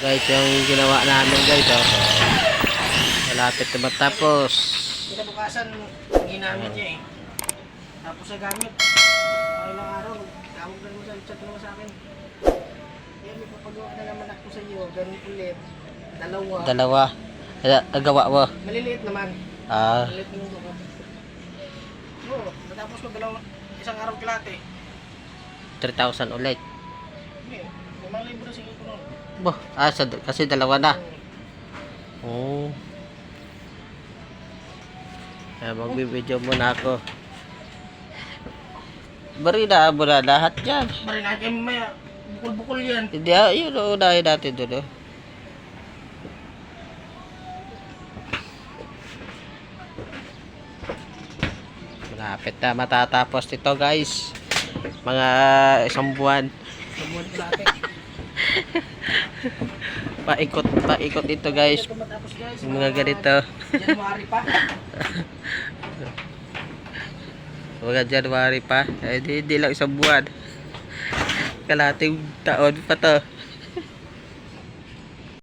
guys yung ginawa namin guys. Oh. Malapit na matapos. Kinabukasan, ginamit niya eh. Tapos sa gamit. Ilang araw, tawag na naman sa chat naman sa akin. Kaya may papagawa na naman ako sa iyo. Ganun ulit. Dalawa. Nagawa mo? Maliliit naman. Ah. Maliliit naman ko. Oo, natapos ko isang araw kilate. 3,000 ulit. Hindi, 5,000 na sige ko nun. Boh, kasi dalawa na. Oh. Magbibideo muna ako. Barina mo na lahat yan. Marina kayo mamaya. Bukol-bukol yan. Hindi, yun unahin natin doon. Oh. Malapit na matatapos ito guys. Mga isang buwan. Sabuan kilate. Paikot ito guys. Ito matapos guys. Yung mga ganito. January pa. Mga January pa. Eh, hindi lang isang buwan. Kalating taon pa to.